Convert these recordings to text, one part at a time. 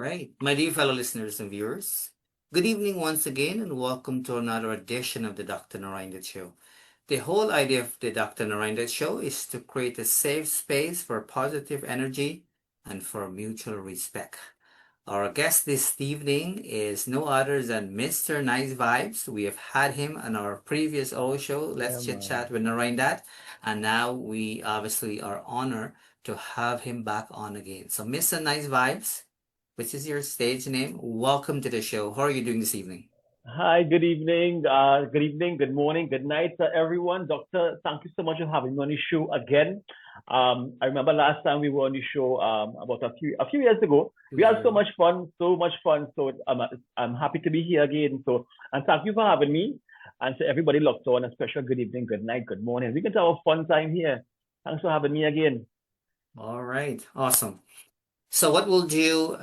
right. My dear fellow listeners and viewers, good evening once again and welcome to another edition of the Dr. Narine Dat Show. The whole idea of the Dr. Narine Dat Show is to create a safe space for positive energy and for mutual respect. Our guest this evening is no other than Mr. Nice Vibes. We have had him on our previous O show, Yeah, Let's Chit man. Chat with Narine Dat, and now we obviously are honored to have him back on again. So, Mr. Nice Vibes, which is your stage name, welcome to the show. How are you doing this evening? Hi, good evening, good morning, good night to everyone. Doctor, thank you so much for having me on the show again. I remember last time we were on the show about a few years ago. We had so Two-year. much fun, so much fun. So I'm happy to be here again. So and thank you for having me. And to everybody locked on, a special good evening, good night, good morning. We can have a fun time here. Thanks for having me again. All right, awesome. So what we'll do,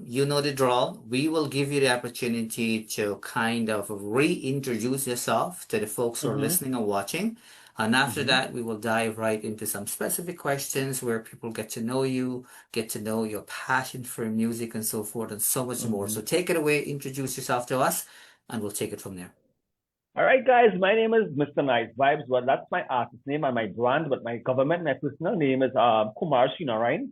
you know the draw. We will give you the opportunity to kind of reintroduce yourself to the folks who are Mm-hmm. listening and watching. And after Mm-hmm. that, we will dive right into some specific questions where people get to know you, get to know your passion for music and so forth and so much more. Mm-hmm. So take it away, introduce yourself to us, and we'll take it from there. All right, guys, my name is Mr. Nice Vibes. Well, that's my artist name and my brand, but my personal name is Kumar Shinarayan.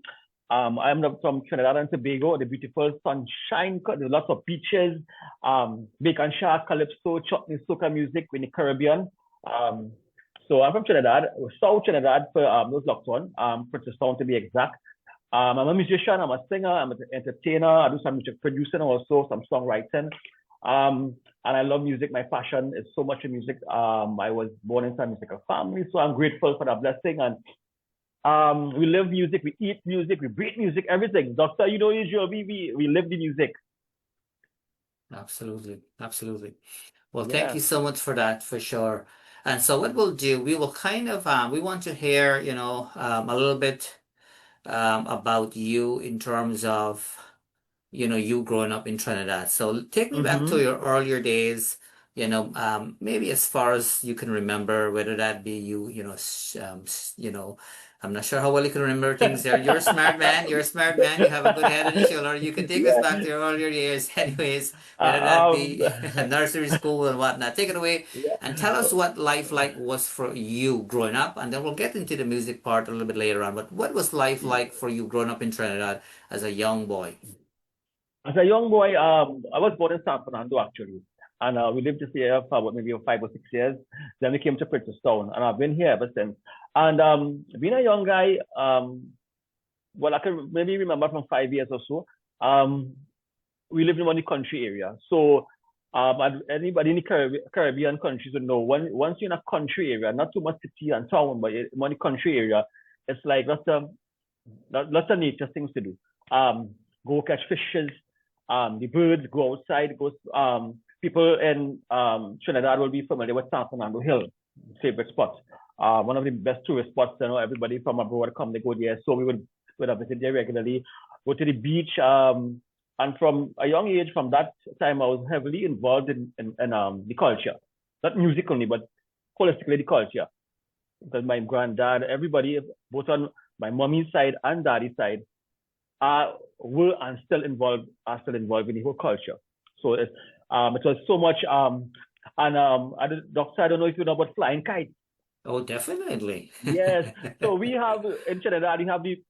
From Trinidad and Tobago, the beautiful sunshine, there's lots of beaches, bacon shark, calypso, chutney, soca music in the Caribbean. Um, so I'm from Trinidad, South Trinidad for those locked on, Princess Town to be exact. I'm a musician, I'm a singer, I'm an entertainer, I do some music producing also, some songwriting. And I love music. My passion is so much in music. I was born into a musical family, so I'm grateful for that blessing. And we live music, we eat music, we breathe music, everything. Doctor, you know, usually we live the music. Absolutely, absolutely. Well, thank Yeah. you so much for that, for sure. And so what we'll do, we will kind of, we want to hear, a little bit about you in terms of, you growing up in Trinidad. So take me back to Mm-hmm. your earlier days, maybe as far as you can remember, whether that be you, I'm not sure how well you can remember things there. You're a smart man. You're a smart man. You have a good head on your shoulder. You can take us Yeah. back to your earlier years, anyways, whether that Um, be nursery school and whatnot. Take it away and yeah. tell us what life like was for you growing up, and then we'll get into the music part a little bit later on. But what was life like for you growing up in Trinidad as a young boy? As a young boy, I was born in San Fernando actually, and we lived this here for about maybe 5 or 6 years. Then we came to Princeton, and I've been here ever since. And being a young guy, well, I can maybe remember from 5 years or so. We lived in one country area, so anybody in the Caribbean countries would know once you're in a country area, not too much city and town, but in a country area, it's like lots of nature things to do. Go catch fishes, the birds go outside, people in Trinidad will be familiar with San Fernando Hill, favorite spot. One of the best tourist spots, everybody from abroad come, they go there. So we would visit there regularly, go to the beach. And from a young age, from that time, I was heavily involved in the culture, not music only, but holistically the culture. Because my granddad, everybody, both on my mommy's side and daddy's side, are still involved in the whole culture. So it was so much and Doctor, I don't know if you know about flying kites. Oh, definitely. Yes. So we have in Trinidad,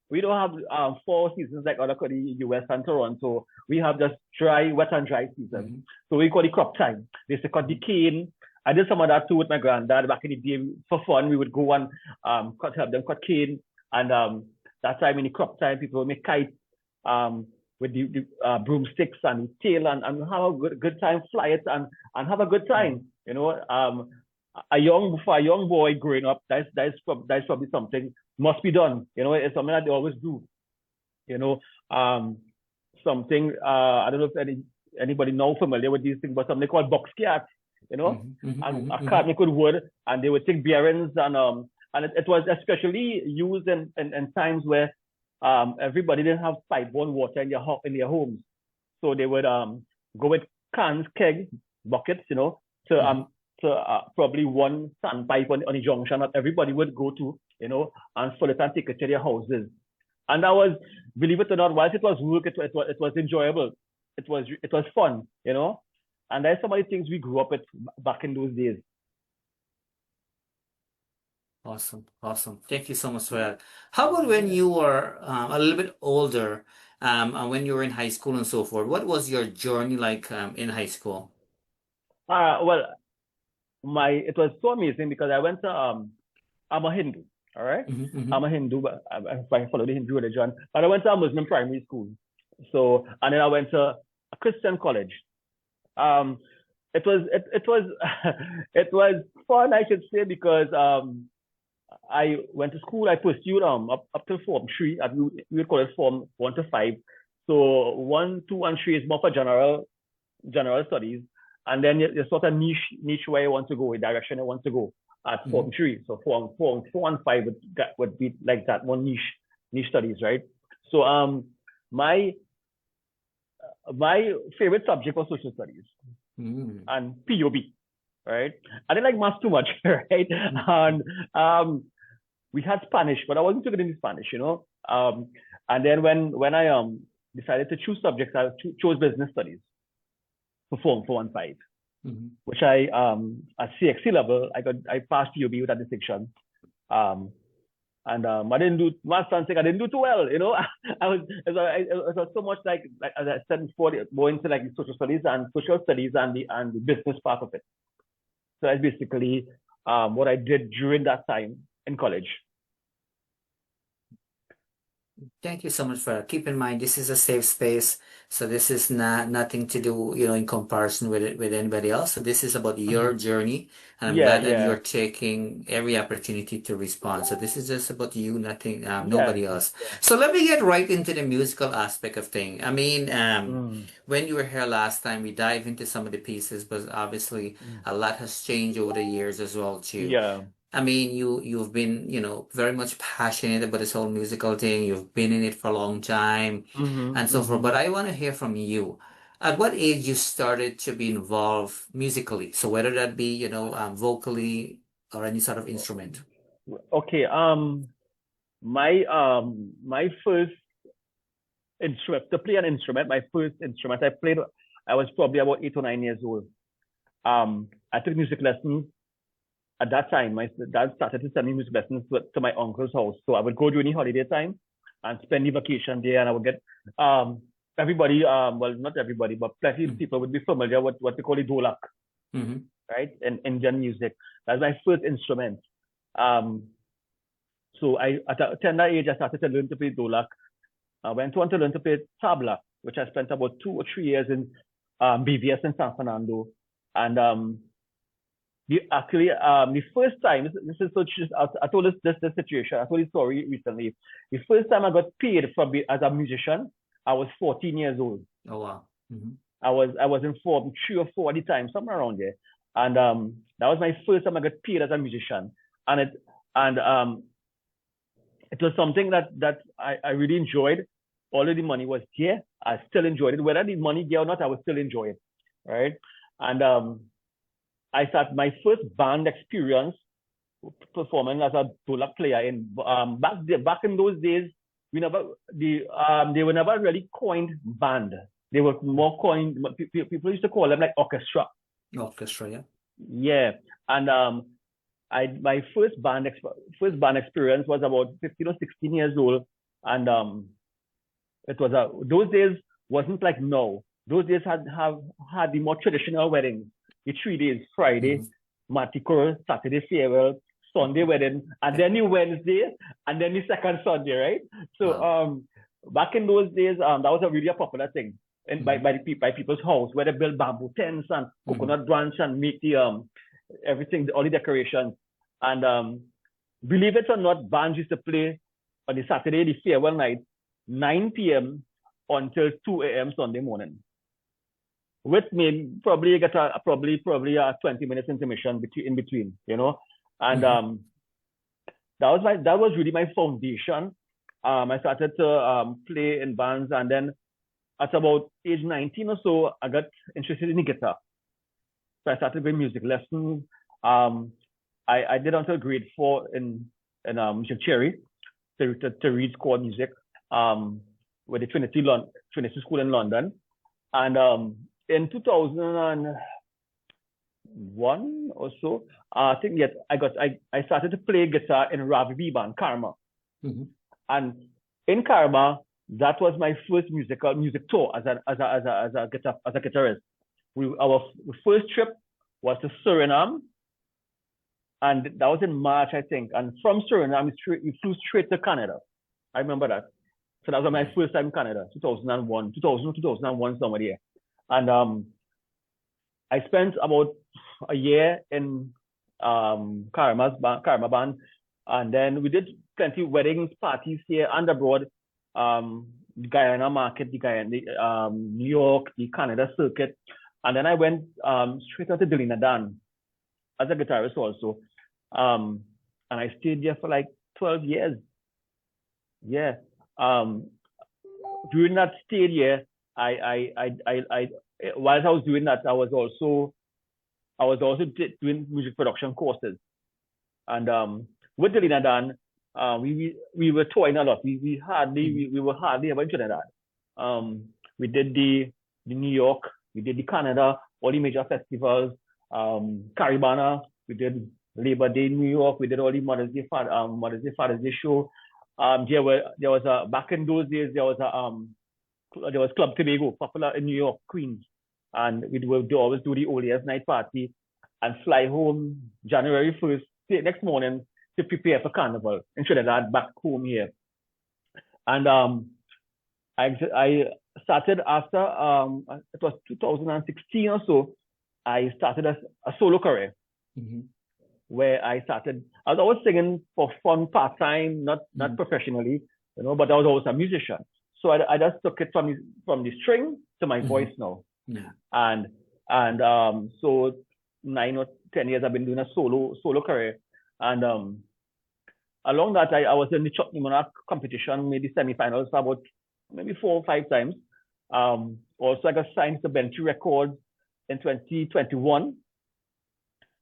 we don't have 4 seasons like other the US and Toronto. We have just wet and dry season. Mhm. So we call it crop time. They say cut the cane. I did some of that too with my granddad back in the day for fun. We would go and help them cut cane. And that time in the crop time, people would make kites with the broomsticks and tail and have a good time, fly it and have a good time. For a young boy growing up, that's probably something must be done. It's something that they always do. You know, um, something I don't know if anybody know familiar with these things, but something called box cat. You know, Mhm, mhm, and mhm, a cat mhm. make with wood, and they would take bearings and it was especially used in times where everybody didn't have pipe-borne water in their homes, so they would go with cans, keg, buckets, Mhm. to probably one sandpipe on the junction that everybody would go to, and fill it and take it to their houses. And that was, believe it or not, whilst it was work, it was enjoyable. It was fun, you know. And there's so many things we grew up with back in those days. Awesome, awesome. Thank you so much for that. How about when you were a little bit older, and when you were in high school and so forth? What was your journey like in high school? Well, it was so amazing because I went to I'm a Hindu, all right? Hmm. I'm a Hindu, but I follow the Hindu religion. But I went to a Muslim primary school. So, and then I went to a Christian college. Um, it was it was fun, I should say, because I went to school. I pursued up to Form 3. We would call it Form 1 to 5. So 1, 2, and 3 is more for general studies, and then you sort of niche where you want to go, a direction you want to go at Form Hmm. 3. So Form 4 and 5 would be like that, more niche studies, right? So my my favorite subject was social studies Mm. and POB, right? I didn't like math too much, right? Mm. And we had Spanish, but I wasn't too good in Spanish, you know. And then when I decided to choose subjects, I chose business studies for Form 4 and 5, Mhm. which I at CXC level I passed POB with that distinction. Um, and I didn't do math something. I didn't do too well, you know. It was so much like as I said before, more into like social studies and the business part of it. So that's basically what I did during that time in college. Thank you so much for that. Keep in mind, this is a safe space, so this is not nothing to do, in comparison with it with anybody else. So this is about your Mm-hmm. journey, and I'm Yeah, glad that you're yeah, taking every opportunity to respond. So this is just about you, nothing, yeah, nobody else. yeah. So let me get right into the musical aspect of thing. I mean, Mm, when you were here last time, we dive into some of the pieces, but obviously mm. a lot has changed over the years as well too. Yeah. I mean, you've been, very much passionate about this whole musical thing. You've been in it for a long time Mm-hmm, and so forth. mm-hmm. But I want to hear from you. At what age you started to be involved musically? So whether that be, vocally or any sort of instrument. Okay. My first instrument to play an instrument, my first instrument I played, I was probably about 8 or 9 years old. I took music lessons at that time. My dad started to send me music lessons to my uncle's house. So I would go during the holiday time and spend the vacation there, and I would get um everybody, well, not everybody, but plenty of Mm-hmm. people would be familiar with what they call the dolak, Mm-hmm. right? In Indian music. That's my first instrument. Um, so at a tender age, I started to learn to play dolak. I went on to learn to play tabla, which I spent about 2 or 3 years in BVS in San Fernando. And the first time, this is so just, I told this situation, I told this story recently. The first time I got paid as a musician, I was 14 years old. Oh wow. Mm-hmm. I was in Form 3 or 4 at the time, somewhere around there. And that was my first time I got paid as a musician. And it was something that I really enjoyed. All of the money was here. I still enjoyed it. Whether the money there or not, I would still enjoy it. Right. And I started my first band experience performing as a dolak player in back in those days. They were never really coined band. They were more coined. People used to call them like orchestra. Orchestra, yeah. Yeah, and I my first band experience was about 15 or 16 years old, and it was those days wasn't like now. Those days had the more traditional weddings. The 3 days: Friday, Mm-hmm. Matikor, Saturday farewell, Sunday wedding, and then the Wednesday, and then the second Sunday, right? So Wow. back in those days, that was a really a popular thing. And Mm-hmm. by people's house where they build bamboo tents and Mm-hmm. coconut branch and make the everything, all the decorations. And believe it or not, bands used to play on the Saturday, the farewell night, 9 p.m. until 2 a.m. Sunday morning. With me, probably get probably a 20 minutes intermission in between, you know. And Mm-hmm. that was really my foundation. I started to play in bands, and then at about age 19 or so, I got interested in the guitar. So I started with music lessons. Um, I did until grade 4 in music theory to read score music. with the Trinity School in London. And in 2001 or so, I think I started to play guitar in Ravi B band, Karma. Mm-hmm. And in Karma, that was my first music tour as a guitarist. Our first trip was to Suriname, and that was in March, I think. And from Suriname, we flew straight to Canada. I remember that. So that was my first time in Canada, 2001, somewhere there. And I spent about a year in Karma band, and then we did plenty of weddings, parties here and abroad. The Guyana market, New York, the Canada circuit. And then I went straight out to Narine Dat as a guitarist also. And I stayed there for like 12 years. Yeah. During that stay there, whilst I was doing that, I was also doing music production courses. And with Narine Dat, we were touring a lot. We were hardly ever in Trinidad. We did the New York, we did the Canada, all the major festivals, Caribana, we did Labor Day in New York, we did all the Mother's Day, Father's Day show. There was back in those days there was Club Tobago, popular in New York, Queens, and we would always do the old year's night party and fly home January 1st, next morning, to prepare for Carnival in Trinidad, back home here. And I started after, it was 2016 or so, I started a solo career. Mm-hmm. Where I was always singing for fun, part-time, not professionally, but I was always a musician. So I just took it from the string to my voice now. Yeah. And so 9 or 10 years I've been doing a solo career. And along that, I was in the Chutney competition, made the semi-finals for about maybe 4 or 5 times. Also, I got signed to Bentley Records in 2021.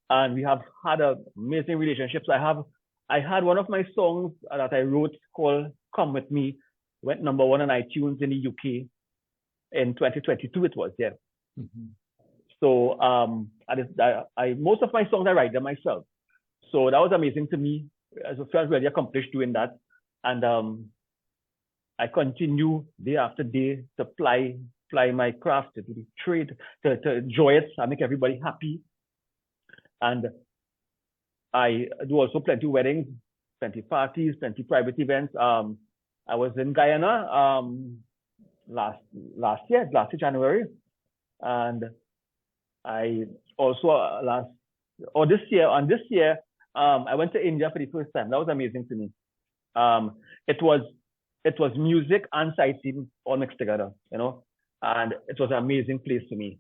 And we have had amazing relationships. I had one of my songs that I wrote called Come With Me, went number 1 on iTunes in the UK in 2022 it was, yeah. Mm-hmm. So most of my songs I write them myself. So that was amazing to me. I felt really accomplished doing that. And I continue day after day to ply my craft, to do the trade, to enjoy it. I make everybody happy. And I do also plenty of weddings, plenty parties, plenty private events. I was in Guyana last year, January. And I also this year, I went to India for the first time. That was amazing to me. It was music and sightseeing all mixed together, and it was an amazing place to me.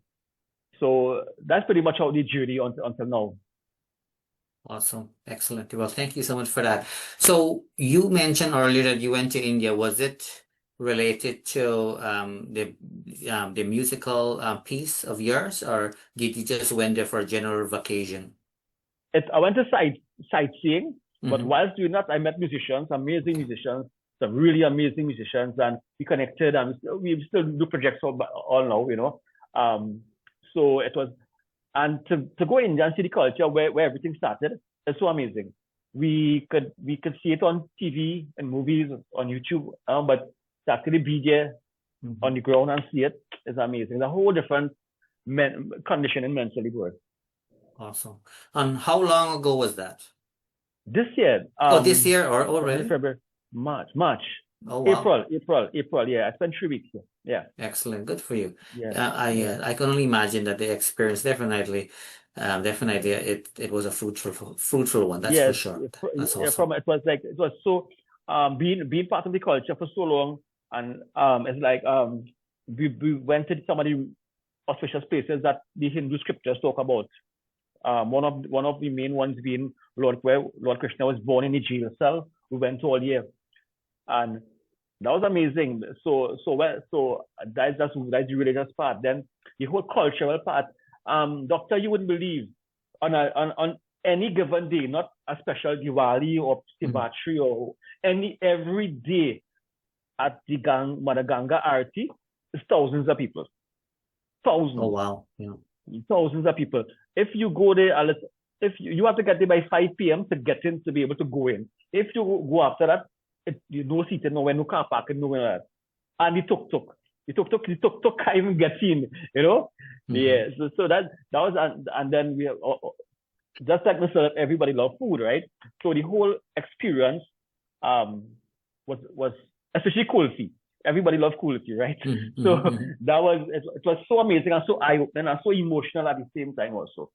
So that's pretty much how the journey until now. Awesome. Excellent. Well, thank you so much for that. So you mentioned earlier that you went to India. Was it related to the musical piece of yours, or did you just went there for a general vacation? I went to sightseeing, but Mm-hmm. whilst doing that, I met musicians, amazing musicians, some really amazing musicians, and we connected, and we still do projects all now, so it was, and to go in and see the culture where everything started, it's so amazing. We could see it on TV and movies, on YouTube, but to actually be there on the ground and see it is amazing. It's a whole different conditioning mentally good. Awesome. And how long ago was that? This year. This year or already? February, March. Oh, wow. April. Yeah, I spent 3 weeks here. Yeah. Excellent. Good for you. Yeah. I can only imagine that the experience definitely it was a fruitful one. That's for sure. That's awesome. It was so being part of the culture for so long, and it's like we went to some of the auspicious places that the Hindu scriptures talk about. One of the main ones being Lord Krishna was born in a jail cell. We went to all year, and that was amazing. So that's the religious part. Then the whole cultural part. Doctor, you wouldn't believe on any given day, not a special Diwali or Sivatri or every day, at the Madaganga Arti, it's thousands of people. Oh Thousands. wow. Yeah. Thousands of people. If you go there, if you have to get there by 5 p.m. to get in to be able to go in. If you go after that, you no seating, nowhere, no car parking, nowhere. And the tuk-tuk can't even get in, you know? Mm-hmm. Yeah, so that was, and then we, just like myself, everybody love food, right? So the whole experience was especially kulfi. Everybody loves kulfi, right? Mm-hmm. So Mm-hmm. that was, it was so amazing and so eye-opening and so emotional at the same time also.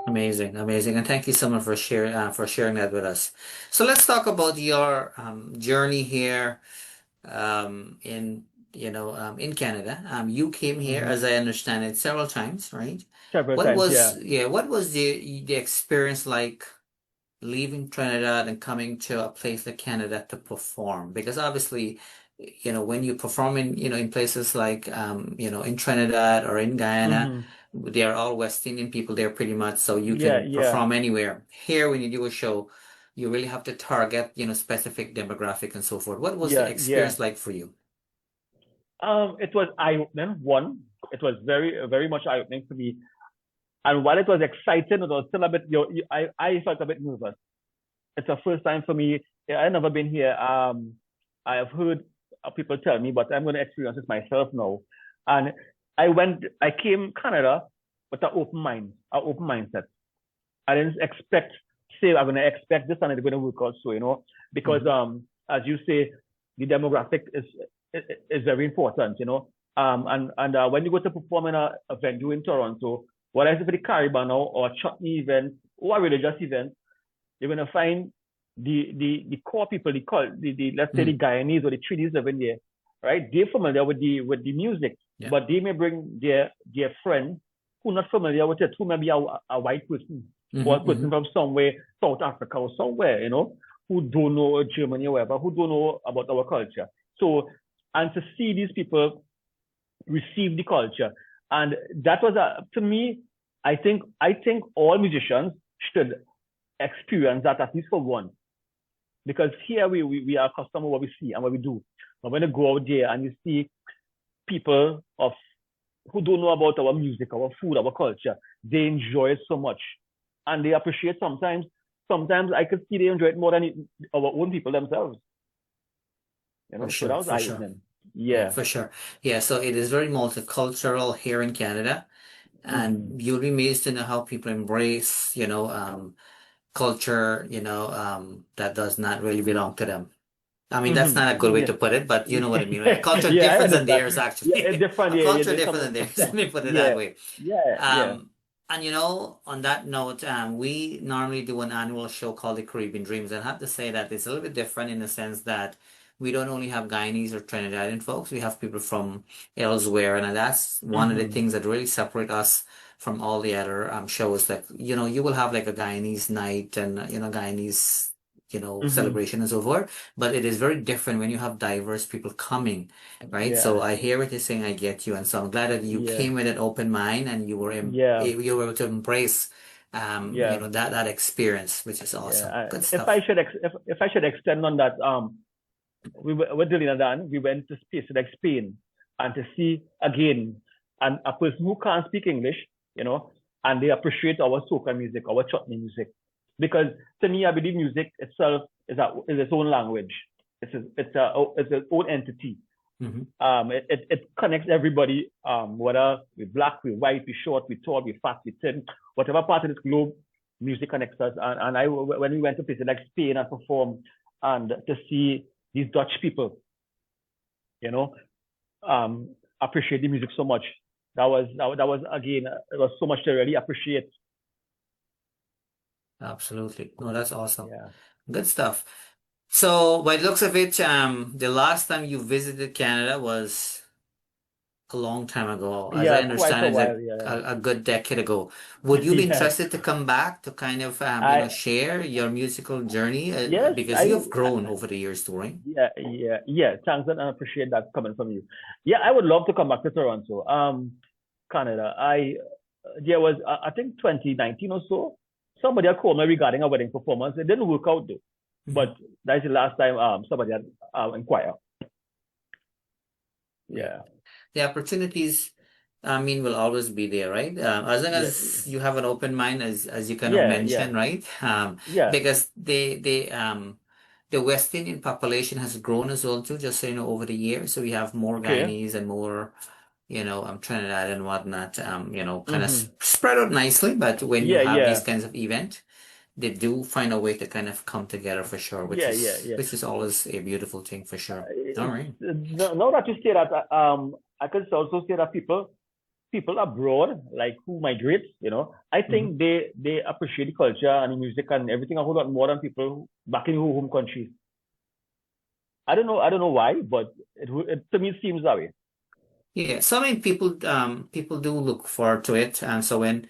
Amazing, amazing, and thank you so much for sharing that with us. So let's talk about your journey here in Canada. You came here, Mm-hmm. as I understand it, several times, right? Several What times, yeah. was what was the experience like leaving Trinidad and coming to a place like Canada to perform? Because obviously, when you perform in places like, in Trinidad or in Guyana, Mm-hmm. they are all West Indian people there pretty much, so you Yeah, can yeah, perform anywhere. Here, when you do a show, you really have to target, specific demographic and so forth. What was the yeah. experience like for you? It was eye-opening. One, it was very, very much eye-opening for me. And while it was exciting, it was still a bit, I felt a bit nervous. It's the first time for me. I've never been here. I have heard people tell me, but I'm going to experience it myself now. And I came Canada with an open mind, an open mindset. I didn't expect, say, I'm going to expect this and it's going to work out. So, because as you say, the demographic is very important. And when you go to perform in a venue in Toronto, whether it's for the Caribbean or a Chutney event or a religious event, you're going to find the core people, let's say the Guyanese or the Trinidadians living there, right? They're familiar with the music, Yeah. but they may bring their friend who not familiar with it, who may be a white person or a person from somewhere, South Africa or somewhere, who don't know Germany or whatever, who don't know about our culture. So, and to see these people receive the culture, and that was to me, I think all musicians should experience that at least for one, because here we are accustomed to what we see and what we do. But when you go out there and you see people who don't know about our music, our food, our culture, they enjoy it so much, and they appreciate sometimes. Sometimes I could see they enjoy it more than our own people themselves. For So that sure, was for sure. eye-opening. Yeah, Yeah. for sure. Yeah, so it is very multicultural here in Canada, Mm-hmm. and you'll be amazed to know how people embrace, culture, that does not really belong to them. I mean, that's not a good way Yeah. to put it, but you know what I mean, right? A culture Yeah, I different than understand. theirs, Yeah, it's actually. different. A Yeah, culture there's different some. than theirs. Let me put it that Yeah, way. yeah. And on that note, we normally do an annual show called the Caribbean Dreams. And I have to say that it's a little bit different in the sense that we don't only have Guyanese or Trinidadian folks, we have people from elsewhere. And that's one of the Mm-hmm. things that really separate us from all the other shows. That, you will have like a Guyanese night and, Guyanese, Mm-hmm. celebration and so forth. But it is very different when you have diverse people coming, right? So Yeah, I hear what you're saying. I get you, and so I'm glad that you yeah, came with an open mind and yeah, you were able to embrace, yeah, that experience, which is yeah. awesome. Good If stuff. I should if I should extend on that, with Delina Dan, we went to space like Spain, and to see again a person who can't speak English, and they appreciate our soca music, our chutney music, because to me, I believe music itself is its own language. It's its own entity. Hmm. It connects everybody, whether we're black, we're white, we're short, we're tall, we're fat, we're thin, whatever part of this globe, music connects us. And when we went to places like Spain and performed, and to see these Dutch people, you know, appreciate the music so much. That was again, it was so much to really appreciate. Absolutely. No, that's awesome. Yeah, Good stuff. So by the looks of it, the last time you visited Canada was a long time ago. As I yeah, quite a understand it, while. Yeah, a good decade ago. Would you be yeah. interested to come back to kind of, I share your musical journey? Yes, Because you have grown over the years touring. yeah. Thanks, and I appreciate that coming from you. Yeah, I would love to come back to Toronto, Canada. There was, I think 2019 or so. Somebody had called me regarding a wedding performance. It didn't work out though. but that's the last time somebody had inquired. Yeah. The opportunities, I mean, will always be there, right? As long Yeah. as you have an open mind, as you kind of Yeah. Yeah. mentioned, right? Yeah. Because the West Indian population has grown as well too, just so you know, over the years. So we have more Okay. Guyanese and more, Trinidad and whatnot, kind of Mm-hmm. spread out nicely. But when you Yeah. have these Yeah. kinds of event, they do find a way to kind of come together for sure, which Yeah. Yeah. is Yeah. which is always a beautiful thing for sure. All right. Now that you say that, I could also say that people abroad, like who migrate, I Mm-hmm. think they appreciate the culture and the music and everything a whole lot more than people back in home countries. I don't know why, but to me it seems that way. Yeah, so I mean, people do look forward to it, and so when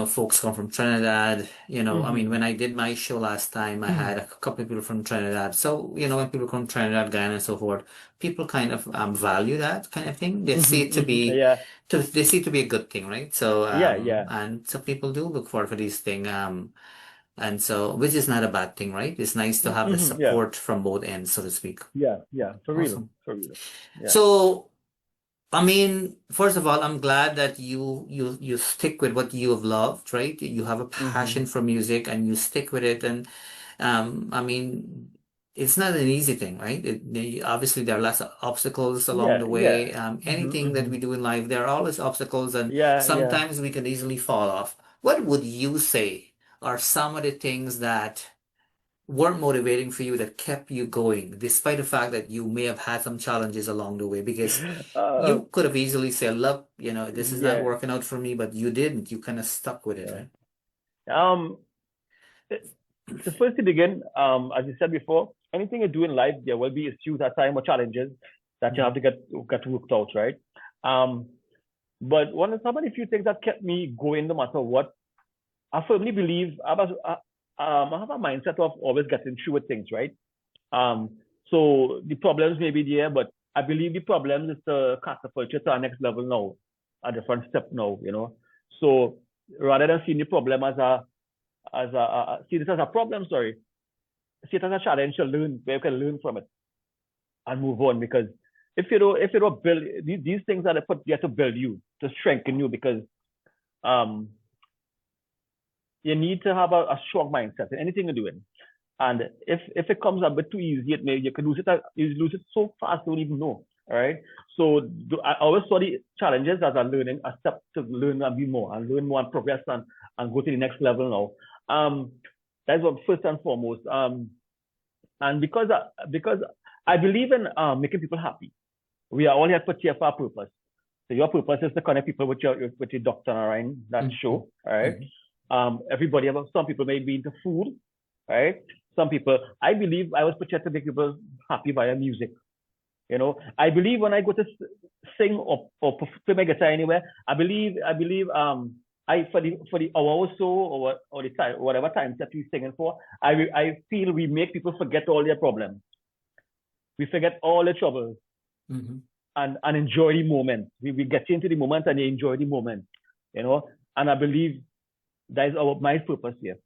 folks come from Trinidad, I mean, Mm-hmm. when I did my show last time, I had a couple of people from Trinidad. So when people come from Trinidad, Guyana, and so forth, people kind of value that kind of thing. They see it Mm-hmm. to Mm-hmm. be Yeah. they see it to be a good thing, right? So Yeah. Yeah. and so people do look forward for these thing, and so which is not a bad thing, right? It's nice to have the Mm-hmm. Yeah. support from both ends, so to speak. Yeah. Yeah. For real. Awesome. For real. Yeah. So. I mean, first of all, I'm glad that you stick with what you have loved, right? You have a Mm-hmm. passion for music and you stick with it. And I mean, it's not an easy thing, right? Obviously, there are lots of obstacles along Yeah. the Yeah. way. Mm-hmm. Anything that Mm-hmm. we do in life, there are always obstacles, and Yeah. Yeah. sometimes we can easily fall off. What would you say are some of the things that weren't motivating for you that kept you going, despite the fact that you may have had some challenges along the way? Because Uh, you could have easily said, look, this is not yeah. working out for me, but you didn't. You kind of stuck with it, Yeah. right? Um, the first to begin, as you said before, anything you do in life, there will be issues at time or challenges that you have Mhm. to get worked out, right? Um, but one of some of the few things that kept me going no matter what, I firmly believe I have a mindset of always getting through with things, right? Um, so the problems may be there, but I believe the problems is to catapult you to our next level now, a different step now. So rather than seeing the problem see this as a problem, sorry, see it as a challenge to learn, where you can learn from it and move on. Because if you don't build these things that are put there to build you, to strengthen you, because um you need to have a strong mindset in anything you're doing. And if it comes a bit too easy, you can lose it. You lose it so fast, you don't even know. All right. So I always saw the challenges as a learning, a step to learn and be more, and learn more and progress and go to the next level now. That's what first and foremost. And because I believe in making people happy. We are all here put here for a purpose. So your purpose is to connect people with your Dr. Narine That Mhm. Show. All right. Mhm. Everybody, some people may be into food, right? Some people, I believe I was put here to make people happy via music. I believe when I go to sing or play my guitar anywhere, I for the hour or so or the time whatever time that we singing for, I feel we make people forget all their problems. We forget all the troubles Mhm. and enjoy the moment. We get into the moment and you enjoy the moment, you know. And I believe that is my purpose here.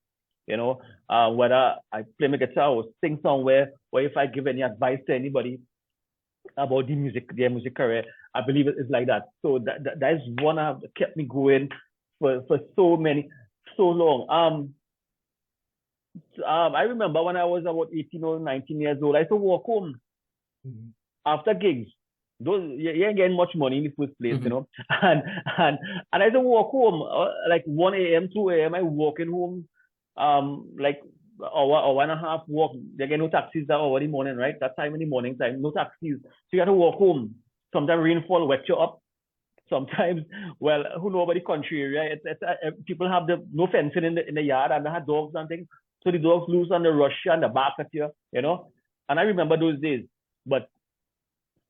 Whether I play my guitar or sing somewhere, or if I give any advice to anybody about their music career, I believe it is like that. So that is one that kept me going for so long. I remember when I was about 18 or 19 years old, I used to walk home Mhm. after gigs. You ain't getting much money in the first place, Mhm. and and and I used to walk home like 1 a.m., 2 a.m. I walking home, like hour and a half walk. There get no taxis that hour in the morning, right? That time in the morning time, no taxis. So you got to walk home. Sometimes rainfall wet you up. Sometimes, well, who know about the country area? People have no fencing in the yard and they have dogs and things. So the dogs loose and they rush you and they bark at you. And I remember those days. But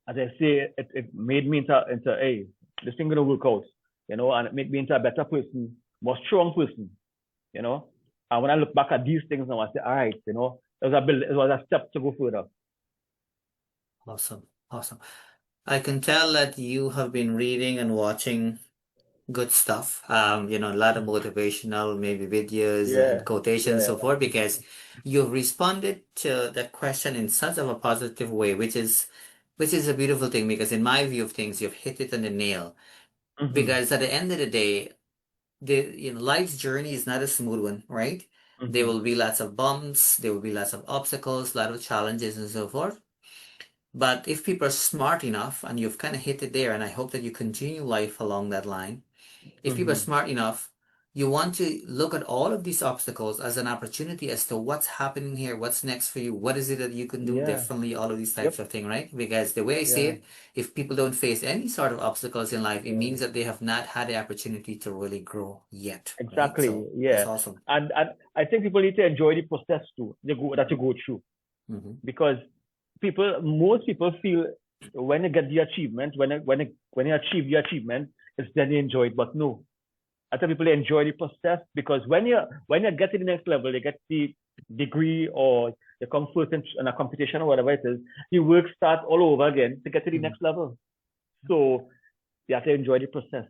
as I say, it made me into hey, this thing gonna work out, and it made me into a better person, more strong person, you know. And when I look back at these things now, I say, all right, it was a step to go further. Awesome. Awesome. I can tell that you have been reading and watching good stuff. A lot of motivational, maybe videos Yeah, and quotations and yeah. so forth, because you've responded to that question in such of a positive way, which is a beautiful thing, because in my view of things, you've hit it on the nail. Mm-hmm. Because at the end of the day, life's journey is not a smooth one, right? There Mm-hmm. will be lots of bumps, there will be lots of obstacles, a lot of challenges and so forth. But if people are smart enough, and you've kind of hit it there, and I hope that you continue life along that line, if people are Mm-hmm. smart enough, you want to look at all of these obstacles as an opportunity as to what's happening here, what's next for you, what is it that you can do Yeah. differently, all of these types Yep. of things, right? Because the way I see Yeah. it, if people don't face any sort of obstacles in life, it Yeah. means that they have not had the opportunity to really grow yet, right? Exactly. So that's Yeah. awesome. And I think people need to enjoy the process too, that you go through, Hmm. because most people feel when you get the achievement, when you achieve the achievement, it's then you enjoy it. But no, I tell people to enjoy the process, because when you get to the next level, you get the degree, or you come first in a competition or whatever it is, the work starts all over again to get to the Hmm. next level. So you have to enjoy the process,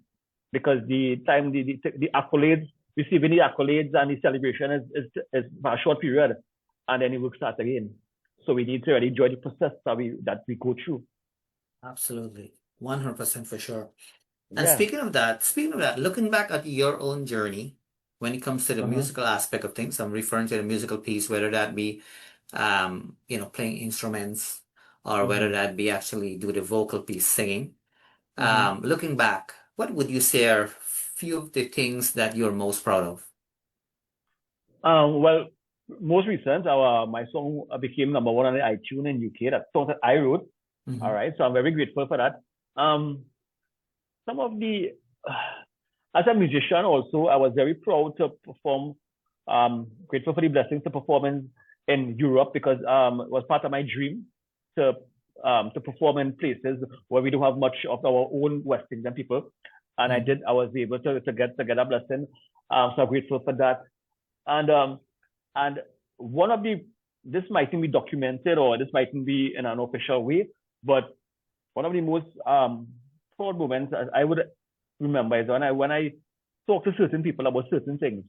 because the time the accolades, receiving the accolades and the celebration is for a short period, and then the work starts again. So we need to really enjoy the process that we go through. Absolutely. 100% for sure. And Yeah. speaking of that, looking back at your own journey when it comes to the Uh-huh. musical aspect of things, I'm referring to the musical piece, whether that be, playing instruments, or whether Mm-hmm. that be actually do the vocal piece, singing. Mm-hmm. Looking back, what would you say are few of the things that you're most proud of? Well, most recent, our my song became number one on the iTunes in UK. That song that I wrote. All Hmm. right, so I'm very grateful for that. Um, some of the as a musician also, I was very proud to perform. Grateful for the blessings to perform in Europe, because it was part of my dream to to perform in places where we don't have much of our own West Indian people, and I Hmm. did. I was able to get a blessing. So I'm grateful for that. And and one of the this mightn't be documented, or this mightn't be in an official way, but one of the most proud moments I would remember is when I talk to certain people about certain things,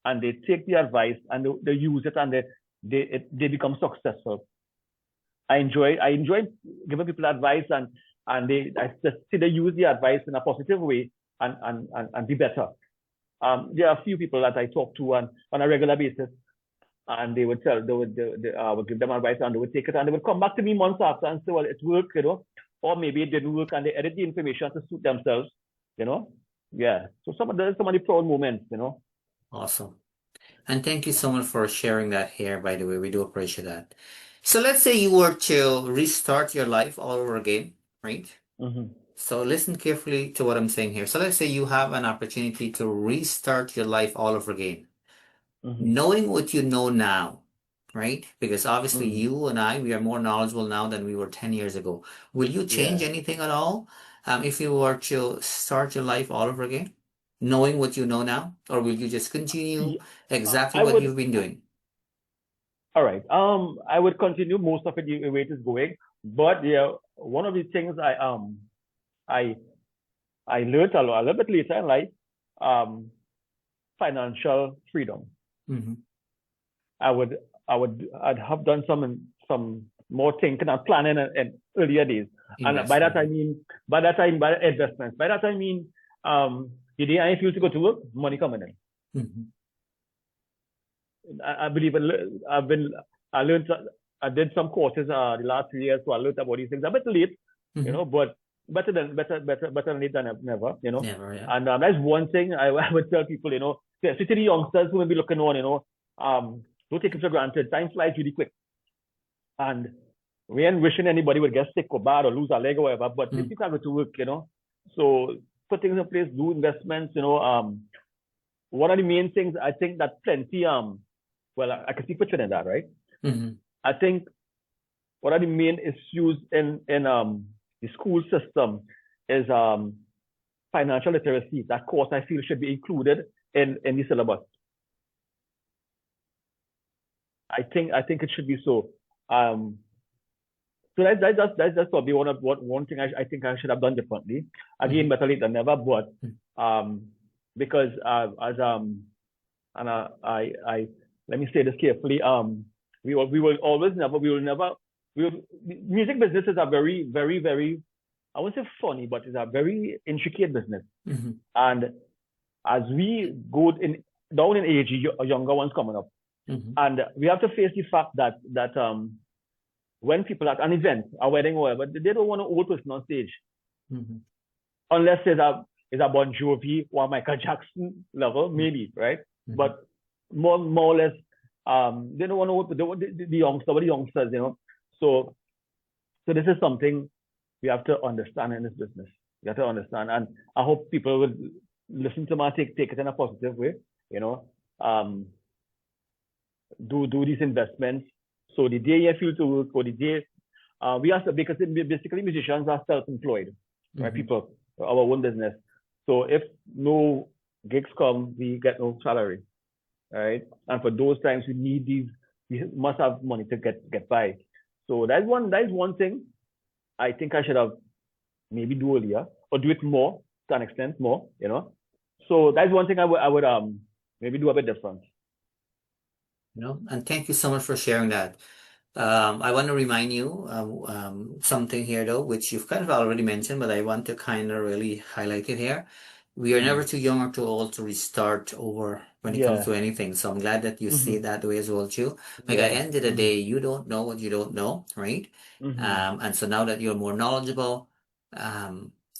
and they take the advice, and they use it, and they become successful. I enjoy giving people advice, and I just see they use the advice in a positive way, and be better. There are a few people that I talk to on a regular basis, and I would give them advice, and they would take it, and they would come back to me months after and say, well, it worked, or maybe it didn't work, and they edit the information to suit themselves, you know. Yeah. So some of the proud moments. Awesome. And thank you so much for sharing that here, by the way. We do appreciate that. So let's say you were to restart your life all over again, right? Mm-hmm. So listen carefully to what I'm saying here. So let's say you have an opportunity to restart your life all over again, Mm-hmm. knowing what you know now, right? Because obviously Mm-hmm. you and I, we are more knowledgeable now than we were 10 years ago. Will you change Yeah. anything at all, if you were to start your life all over again, knowing what you know now? Or will you just continue Yeah. exactly I what would. you've been doing? All right. I would continue most of it the way it is going, but yeah, one of the things I I learned a little bit later in life, um, financial freedom. Hmm. I'd have done some more thinking and planning in earlier days. And by that I Investment. mean by investments. By that I mean the day I refuse to go to work, money coming in. Hmm. I believe I've been I learned I did some courses the last 3 years, so I learned about these things a bit late, Hmm. but better than late than never. Never, yeah. And that's one thing I would tell people, especially the youngsters who may be looking on, don't take it for granted. Time flies really quick, and we ain't wishing anybody would get sick or bad or lose a leg or whatever. But if Mm. you can't go to work, so put things in place, do investments. One of the main things I think that plenty well, I can speak for Trinidad, right? Hmm. I think one of the main issues in the school system is financial literacy. That course I feel should be included in the syllabus. I think it should be so. Um, so that's probably one thing I think I should have done differently. Again, Hmm. better late than never. But Because and I let me say this carefully. Music businesses are very, very, very, I won't say funny, but it's a very intricate business. Mm-hmm. And as we go down in age, younger ones coming up, Mm-hmm. and we have to face the fact that when people at an event, a wedding or whatever, they don't want an old person on stage Mm-hmm. unless it's a Bon Jovi or Michael Jackson level, maybe, right? Mm-hmm. But more or less, they don't want the youngsters, you know. So this is something we have to understand in this business. You have to understand, and I hope people will listen to me, take it in a positive way, you know. Do these investments. So the day you feel to work, or the day we are, because basically musicians are self-employed, right? Mm-hmm. People, our own business. So if no gigs come, we get no salary, right? And for those times we must have money to get by. So that's one thing I think I should have maybe do earlier or do it more to an extent more, you know. So that's one thing I would maybe do a bit different. And thank you so much for sharing that. I want to remind you something here, though, which you've kind of already mentioned, but I want to kind of really highlight it here. We are never too young or too old to restart over when it comes to anything. So I'm glad that you see it that way as well, too. Like at the end of the day, you don't know what you don't know, right? And so now that you're more knowledgeable,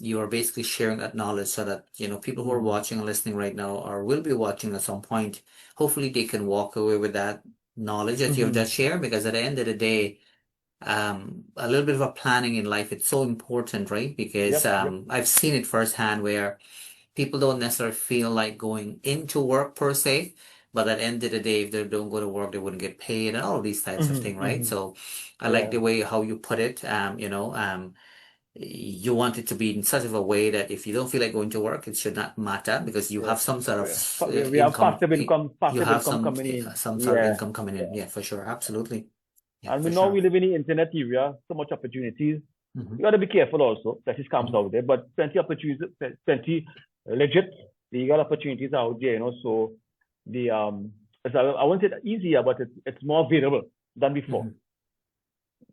you are basically sharing that knowledge so that, people who are watching and listening right now or will be watching at some point, hopefully they can walk away with that knowledge that you've just shared, because at the end of the day, a little bit of a planning in life, it's so important, right? Because I've seen it firsthand where people don't necessarily feel like going into work per se, but at the end of the day, if they don't go to work, they wouldn't get paid and all of these types of things, right? So I like the way how you put it. You want it to be in such of a way that if you don't feel like going to work, it should not matter because you have some sort of we have passive income coming in. Some sort of income coming in. Yeah, for sure. Absolutely. Yeah, and for now sure. we live in the internet era, so much opportunities. You got to be careful also. That scams out there, but plenty opportunities, plenty legit legal opportunities out there. So the I won't say easier, but it's more available than before.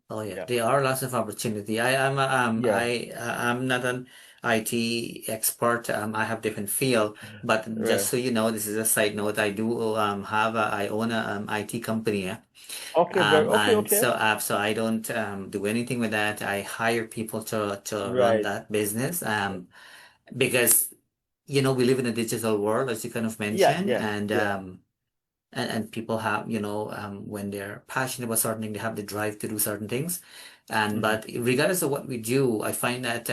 Oh yeah, there are lots of opportunity. I'm not an IT expert. I have different field, but just so you know, this is a side note. I do I own a IT company. Yeah. Okay, okay. So I don't do anything with that. I hire people to run that business. Because we live in a digital world, as you kind of mentioned, and people have, when they're passionate about certain things, they have the drive to do certain things. But regardless of what we do, I find that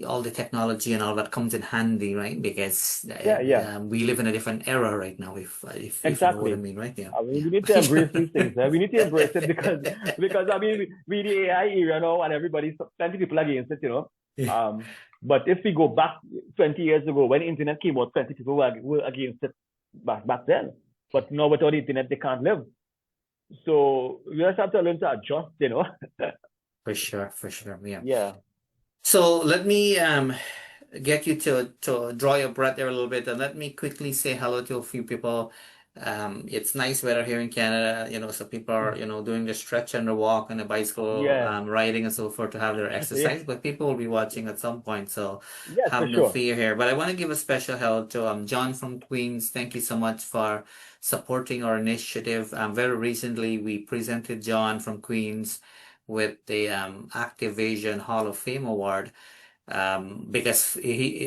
all the technology and all that comes in handy, right? Because we live in a different era right now, if you know what I mean, right? Yeah. We need to embrace these things. We need to embrace it because I mean, we the AI era now, and plenty of people against it, But if we go back 20 years ago, when the internet came out, plenty of people were against it back then. But now without the internet, they can't live. So we just have to learn to adjust, For sure, yeah. Yeah. So let me get you to draw your breath there a little bit, and let me quickly say hello to a few people. It's nice weather here in Canada, so people are, doing the stretch and the walk and the bicycle, riding and so forth to have their exercise, but people will be watching at some point, so have no fear here. But I want to give a special hello to John from Queens. Thank you so much for supporting our initiative. Very recently, we presented John from Queens with the Activision Hall of Fame Award, because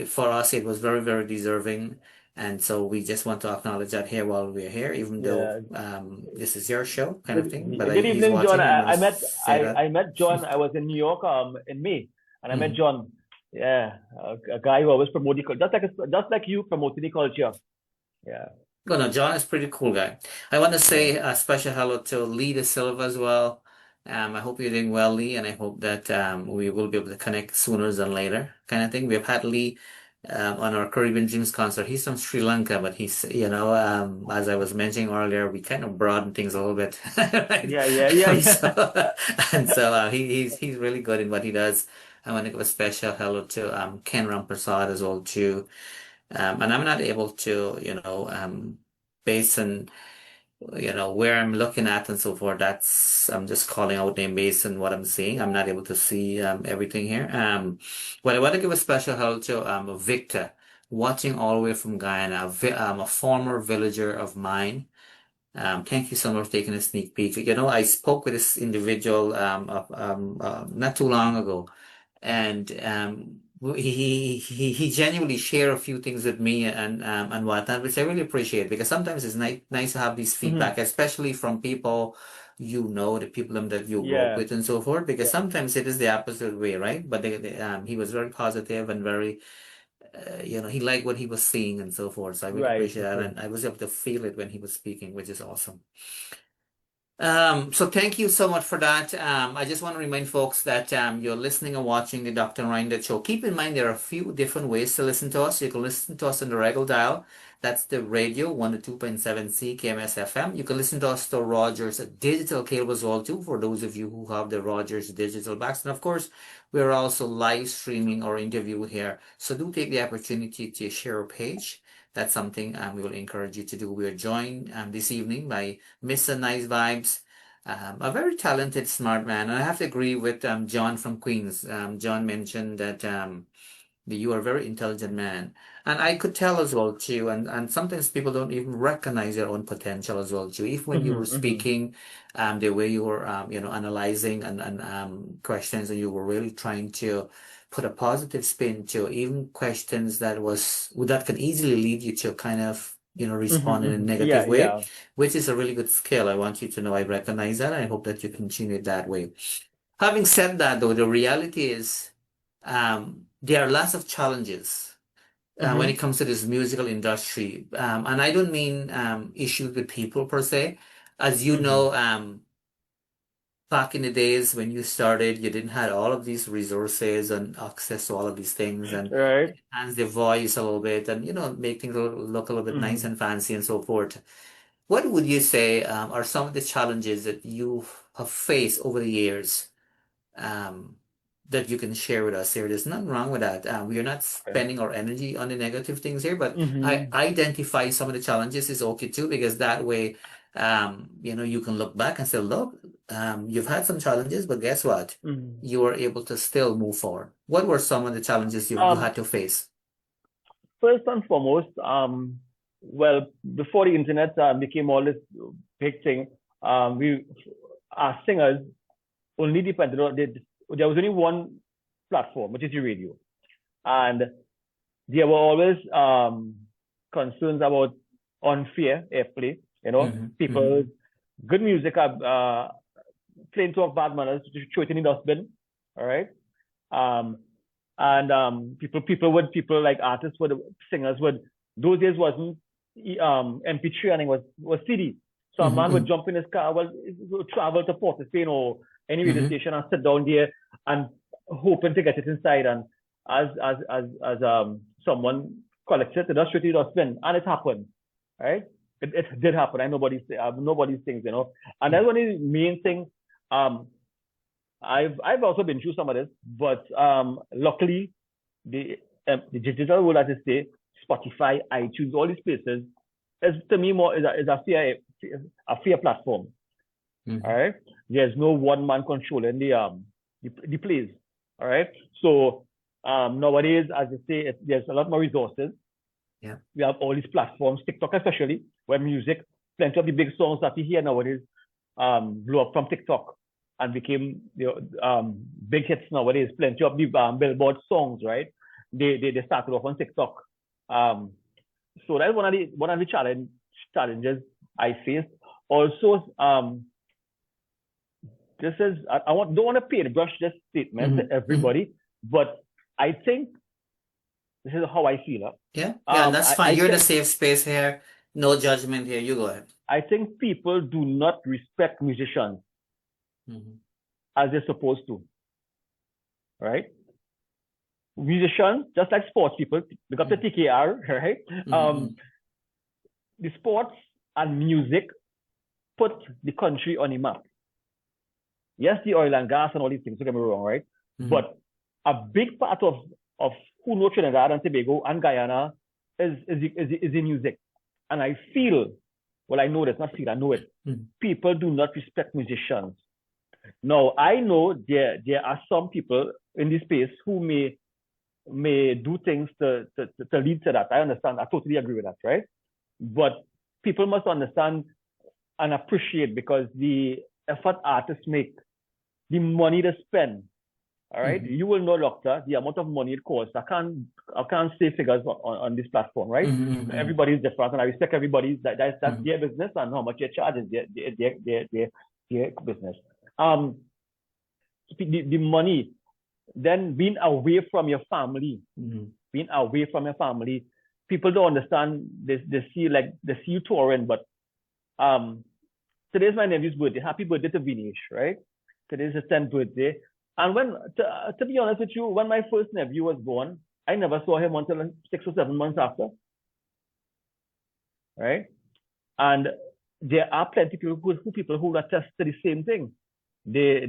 for us, it was very, very deserving. And so we just want to acknowledge that here while we're here, even though this is your show kind of thing. But good evening, John. I met John. I was in New York in May, and I met John. Yeah, a guy who always promoted just like you promoting the culture. Yeah. No, John is a pretty cool guy. I want to say a special hello to Lee De Silva as well. I hope you're doing well, Lee, and I hope that we will be able to connect sooner than later, kind of thing. We've had Lee on our Caribbean Dreams concert. He's from Sri Lanka, but he's, as I was mentioning earlier, we kind of broaden things a little bit. Right? Yeah. So, and so he's really good in what he does. I want to give a special hello to Ken Ramprasad as well too. And I'm not able to, based on where I'm looking at and so forth. I'm just calling out name based on what I'm seeing. I'm not able to see everything here. But I want to give a special hello to Victor, watching all the way from Guyana, a former villager of mine. Thank you so much for taking a sneak peek. I spoke with this individual not too long ago, and he genuinely shared a few things with me and whatnot, which I really appreciate because sometimes it's nice to have these feedback, especially from people the people that you grew up Yeah. with and so forth, because sometimes it is the opposite way, right? But he was very positive and very he liked what he was seeing and so forth. So I really Right. appreciate that. Okay. And I was able to feel it when he was speaking, which is awesome. So thank you so much for that. I just want to remind folks that you're listening and watching the Dr. Narine Dat Show. Keep in mind there are a few different ways to listen to us. You can listen to us on the regular dial. That's the radio, 102.7 CKMS FM. You can listen to us through Rogers digital cables as well too, for those of you who have the Rogers digital box. And of course, we're also live streaming our interview here. So do take the opportunity to share a page. That's something we will encourage you to do. We are joined this evening by Mr. Nice Vibes, a very talented, smart man. And I have to agree with John from Queens. John mentioned that you are a very intelligent man. And I could tell as well too, and sometimes people don't even recognize their own potential as well too. If when you were speaking, the way you were, analyzing and questions, and you were really trying to put a positive spin to even questions that can easily lead you to kind of, respond in a negative Yeah. way, Yeah. which is a really good skill. I want you to know I recognize that. I hope that you continue that way. Having said that, though, the reality is there are lots of challenges when it comes to this musical industry. And I don't mean issues with people per se. As you know, back in the days when you started, you didn't have all of these resources and access to all of these things and Right. enhance the voice a little bit and, make things look a little bit nice and fancy and so forth. What would you say are some of the challenges that you have faced over the years um, that you can share with us here? There's nothing wrong with that. We are not Okay. spending our energy on the negative things here, but I identify some of the challenges is okay too, because that way, you can look back and say, look, you've had some challenges, but guess what? You were able to still move forward. What were some of the challenges you had to face? First and foremost, well, before the internet became all this big thing, we our singers only depended on there was only one platform, which is the radio, and there were always concerns about unfair airplay. People good music are playing to of bad manners, throw it in the dustbin. All right. And people like artists singers would, those days wasn't MP3 and it was CD. So a man would jump in his car, would travel to Port of Spain or any radio station and sit down there and hoping to get it inside. And as someone collects it, just straight to the dustbin, and it happened, right? It did happen. And nobody's things, And that's one of the main things. I've also been through some of this, but luckily the digital world, as I say, Spotify, iTunes, all these places, is to me more is a fair platform. All right, there's no one man controlling the plays. All right, so nowadays, as I say, there's a lot more resources. Yeah, we have all these platforms, TikTok especially, where music, plenty of the big songs that we hear nowadays blew up from TikTok and became big hits nowadays. Plenty of the Billboard songs, right? They started off on TikTok. So that's one of the challenges I faced. Also, this is don't want to paintbrush this statement to everybody, but I think this is how I feel. Yeah, that's fine. You're in a safe space here. No judgment here. You go ahead. I think people do not respect musicians as they're supposed to. Right? Musicians, just like sports people, because the TKR, right? The sports and music put the country on the map. Yes, the oil and gas and all these things, don't get me wrong, right? But a big part of who know Trinidad and Tobago and Guyana is the music. And I feel, well, I know this, not feel, I know it. People do not respect musicians. Now, I know there are some people in this space who may do things to lead to that. I understand. I totally agree with that, right? But people must understand and appreciate, because the effort artists make, the money they spend, all right? You will know, doctor, the amount of money it costs. I can't say figures on this platform, right? Everybody's different, and I respect everybody's. That's their business, and how much they charge is their business. The money, then being away from your family, people don't understand this. They see you touring, but today's my nephew's birthday. Happy birthday to Vinesh, right? Today's his 10th birthday. And when, to be honest with you, when my first nephew was born, I never saw him until 6 or 7 months after, right? And there are plenty of people who attest to the same thing. They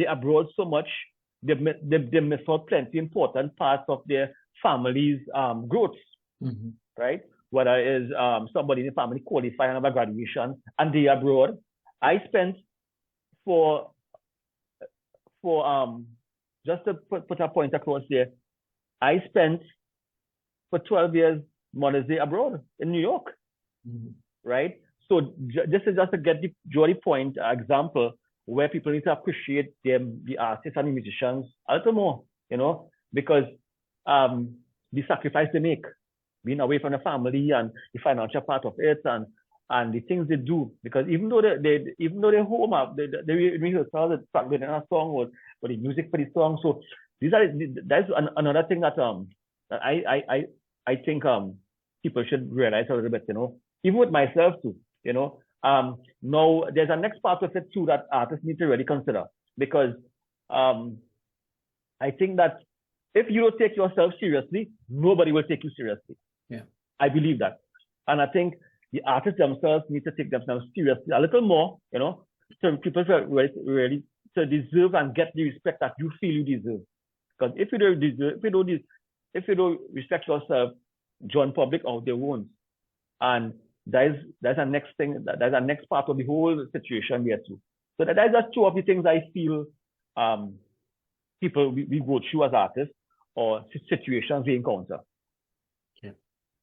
abroad so much, they miss out plenty important parts of their family's growth, right? Whether it is somebody in the family qualify and have a graduation and they abroad. I spent for just to put a point across there, I spent for 12 years Mother's Day abroad in New York, right? So this is just to draw the point example where people need to appreciate the artists and the musicians a little more, because the sacrifice they make, being away from the family and the financial part of it, and the things they do, because even though they're home, they rehearsal, they practice a song or the music for the song. So that's another thing that I think people should realize a little bit, even with myself too, now there's a next part of it too that artists need to really consider, because I think that if you don't take yourself seriously, nobody will take you seriously. Yeah, I believe that, and I think the artists themselves need to take themselves seriously a little more, so people really to deserve and get the respect that you feel you deserve. Because if you don't respect yourself, join public out there won't. And that's a next thing. That's a next part of the whole situation we are through. So that's just two of the things I feel people we go through as artists or situations we encounter.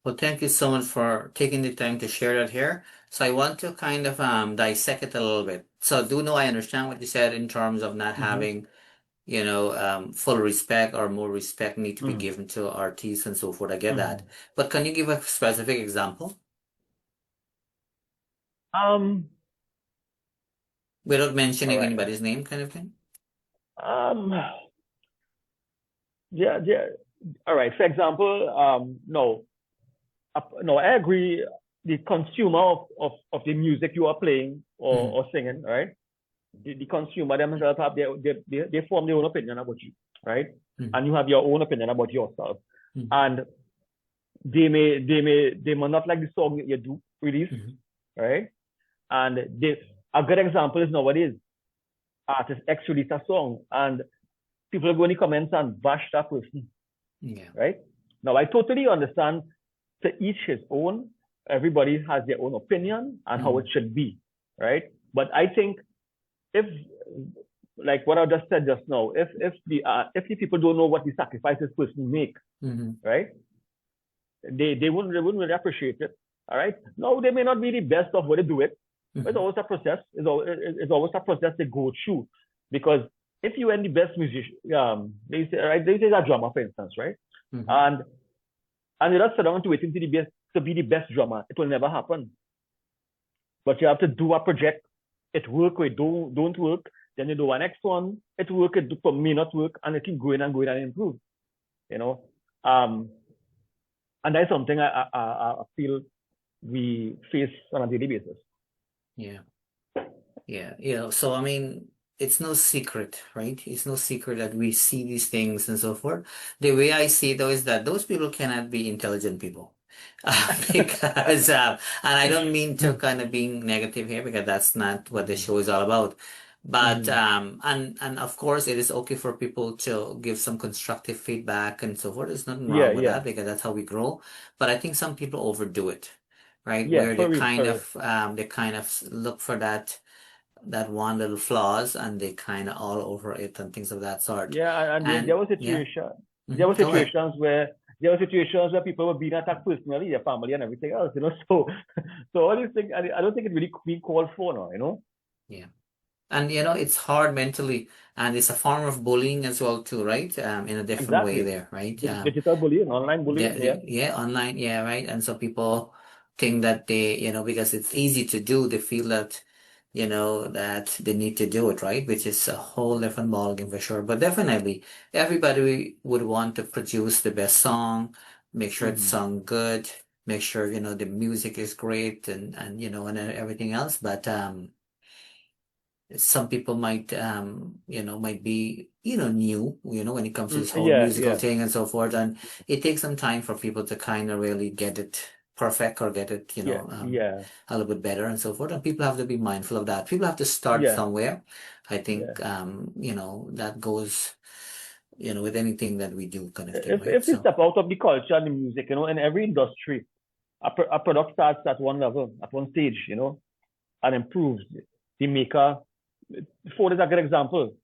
Well, thank you so much for taking the time to share that here. So I want to kind of dissect it a little bit. So do know I understand what you said in terms of not having, full respect or more respect need to be given to artists and so forth. I get that. But can you give a specific example? Without mentioning anybody's name, kind of thing? Yeah. All right. For example, no, I agree. The consumer of the music you are playing or singing, right? The consumer themselves have they form their own opinion about you, right? And you have your own opinion about yourself, and they may not like the song that you do release, right? And a good example is nowadays artist X release a song and people go in the comments and bash that person, right? Now I totally understand. To each his own. Everybody has their own opinion and how it should be, right? But I think if, like what I just said just now, if the people don't know what the sacrifices person make, right? They wouldn't really appreciate it. All right. No, they may not be the best of what they do it. It's always a process. It's always a process they go through, because if you are the best musician, they say a drummer, for instance, right? And you just sit down to waiting to be the best drummer. It will never happen. But you have to do a project. It work or it don't work. Then you do one next one. It work, it may not work, and it keep going and improve. And that's something I feel we face on a daily basis. Yeah. So I mean, it's no secret, right? It's no secret that we see these things and so forth. The way I see it, though, is that those people cannot be intelligent people. And I don't mean to kind of being negative here, because that's not what the show is all about. But Mm-hmm. and of course it is okay for people to give some constructive feedback and so forth. There's nothing Yeah, wrong with yeah, that because that's how we grow. But I think some people overdo it, right? yeah. Where For real, for real. they kind of look for that one little flaws and they kind of all over it and things of that sort. Yeah, and there And were yeah, there were go ahead. situations where people were being attacked personally, their family and everything else, you know. So, so all these things, I don't think it really being called for now, you know. Yeah. And it's hard mentally, and it's a form of bullying as well too, right? In a different way Exactly. there, right? Digital bullying, online bullying, yeah. Yeah, online, yeah, right. And so people think that because it's easy to do, they feel that, that they need to do it, right? Which is a whole different ballgame for sure. But definitely, everybody would want to produce the best song, make sure it Mm-hmm. sound good, make sure, the music is great and everything else. But some people might be new when it comes to this whole Yeah, musical yeah, thing and so forth, and it takes some time for people to kind of really get it perfect or get it yeah, yeah, a little bit better and so forth, and people have to be mindful of that. People have to start yeah, somewhere. I yeah. think that goes with anything that we do, kind of thing, right? If we So step out of the culture and the music, you know, in every industry, a product starts at one level, at one stage, you know, and improves. The maker, Ford is a good example.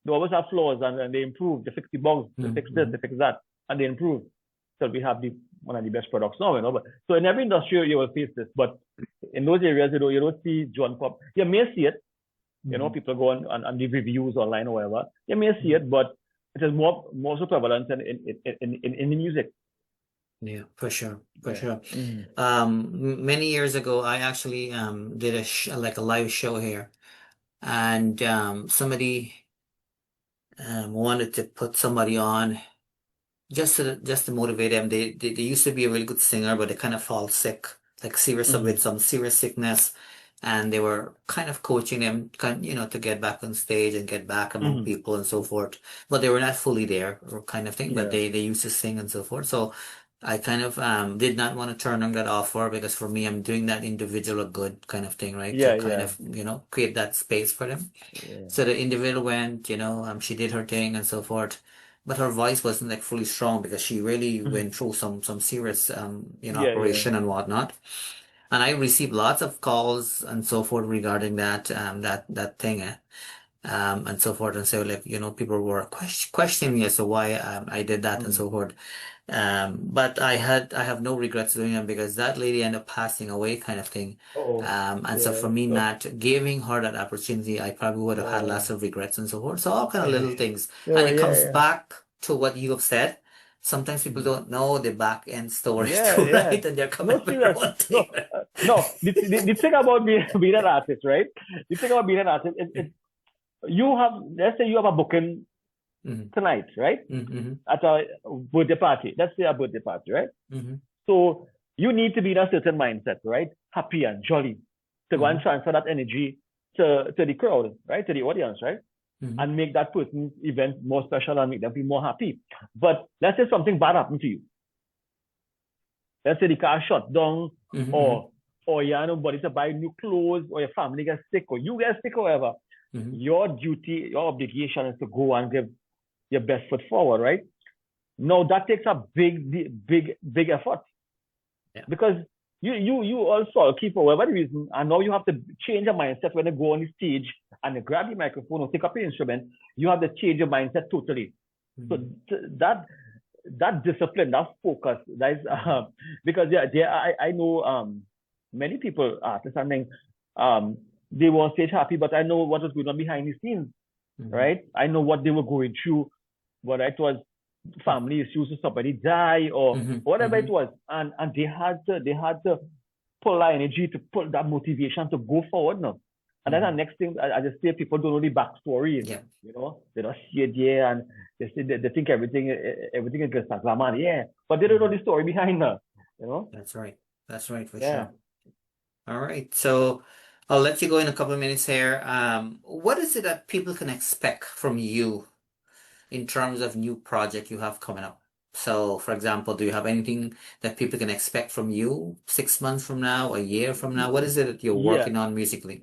They always have flaws and they improve. They fix the bugs, they fix this, mm-hmm. they fix that, and they improve. So we have one of the best products now, you know. But so in every industry you will face this, but in those areas you don't see John Pop. You may see it, you know, Mm-hmm. people go on the reviews online or whatever. You may see it, but it is more so prevalent in the music. Yeah, for sure, for Yeah. sure. Mm-hmm. Many years ago, I actually did like a live show here, and somebody wanted to put somebody on just to motivate them. They used to be a really good singer, but they kind of fall sick, like serious Mm-hmm. with some serious sickness, and they were kind of coaching them, to get back on stage and get back among Mm-hmm. people and so forth. But they were not fully there, or kind of thing. But Yeah. they used to sing and so forth. So I kind of did not want to turn on that offer because for me, I'm doing that individual good kind of thing, right? To Yeah. kind Yeah. of create that space for them. Yeah. So the individual went, she did her thing and so forth, but her voice wasn't like fully strong because she really Mm-hmm. went through some serious, Yeah. Yeah. operation and whatnot. And I received lots of calls and so forth regarding that thing, and so forth. And so like, people were questioning me as to why I did that and Mm-hmm. so forth. But I have no regrets doing it because that lady ended up passing away kind of thing. Oh. And so Yeah. for me So. not giving her that opportunity, I probably would have had lots Oh. of regrets and so forth. So all kind of little things. So And it yeah. comes Yeah. back to what you have said. Sometimes people Mm-hmm. don't know the back end stories Yeah. too, Yeah. right? And they're coming No, up with their serious. own No. thing. No. The thing about being an artist, right? The thing about being an artist is you have, let's say you have a booking Mm-hmm. tonight, right? Mm-hmm. At a birthday party. Let's say a birthday party, right? Mm-hmm. So you need to be in a certain mindset, right? Happy and jolly to go and Mm-hmm. transfer that energy to the crowd, right? To the audience, right? Mm-hmm. And make that person's event more special and make them feel more happy. But let's say something bad happened to you. Let's say the car shut down, Mm-hmm. or you know, nobody to buy new clothes, or your family gets sick, or you get sick, or whatever. Mm-hmm. Your duty, your obligation is to go and give your best foot forward, right? Now that takes a big effort Yeah. because you also keep for whatever reason, and now you have to change your mindset when you go on the stage and you grab the microphone or take up your instrument. You have to change your mindset totally. So Mm-hmm. that discipline, that focus, that is because I know many people, artists, I mean, they were on stage happy, but I know what was going on behind the scenes, Mm-hmm. right? I know what they were going through, whether it was family issues or somebody die or Mm-hmm. whatever Mm-hmm. it was, and they had to pull that energy, to pull that motivation to go forward now. And then the Mm-hmm. next thing, I just say people don't know the backstory. Yeah. You know, they don't see it there, and they think everything is just like glamour, yeah, but they don't know Mm-hmm. the story behind that. You know, That's right. That's right, for yeah. sure. All right. So I'll let you go in a couple of minutes here. What is it that people can expect from you in terms of new project you have coming up? So, for example, do you have anything that people can expect from you 6 months from now, a year from now? What is it that you're Yeah, working on musically?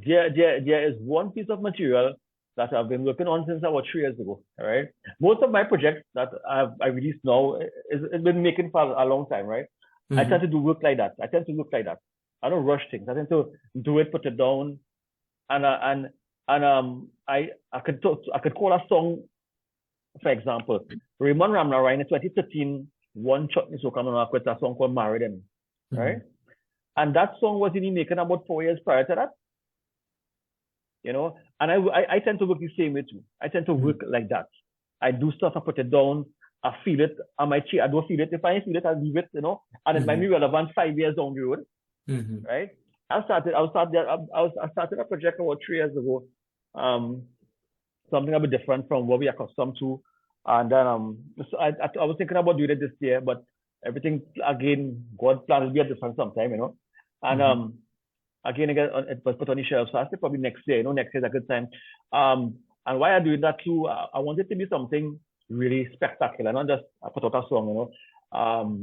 there is one piece of material that I've been working on since about 3 years ago. All right. Most of my projects that I released now is been making for a long time, right? I tend to do work like that. I tend to work like that. I don't rush things. I tend to do it, put it down, and I could call a song, for example, Raymond Ramnarine in 2013 won Chutney so coming up with a song called Married Him, right? And that song was in making about 4 years prior to that, you know. And I tend to work the same way too. I tend to work like that. I do stuff, I put it down, I feel it, I might I don't feel it. If I feel it, I leave it, you know, and it might be relevant 5 years down the road, right? I started a project about 3 years ago, something a bit different from what we are accustomed to, and then so I was thinking about doing it this year, but everything again, God planned will be a different sometime, you know, and again it was put on the shelf, so I said probably next year, you know, next year is a good time, and why I'm doing that too, I want it to be something really spectacular, not just put out a song, you know,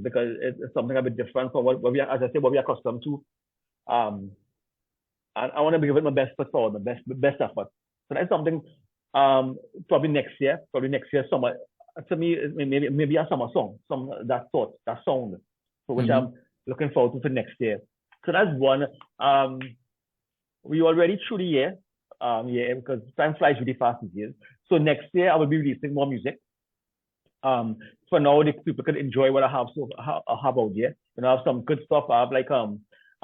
because it's something a bit different from what we are, as I say, what we are accustomed to. And I want to give it my best foot forward, my best effort. So that's something probably next year, summer. To me, maybe a summer song, that sort, that sound, for which I'm looking forward to for next year. So that's one. We already through the year, because time flies really fast these years. So next year I will be releasing more music. For now, the people can enjoy what I have out here. You know, I have some good stuff. I have like I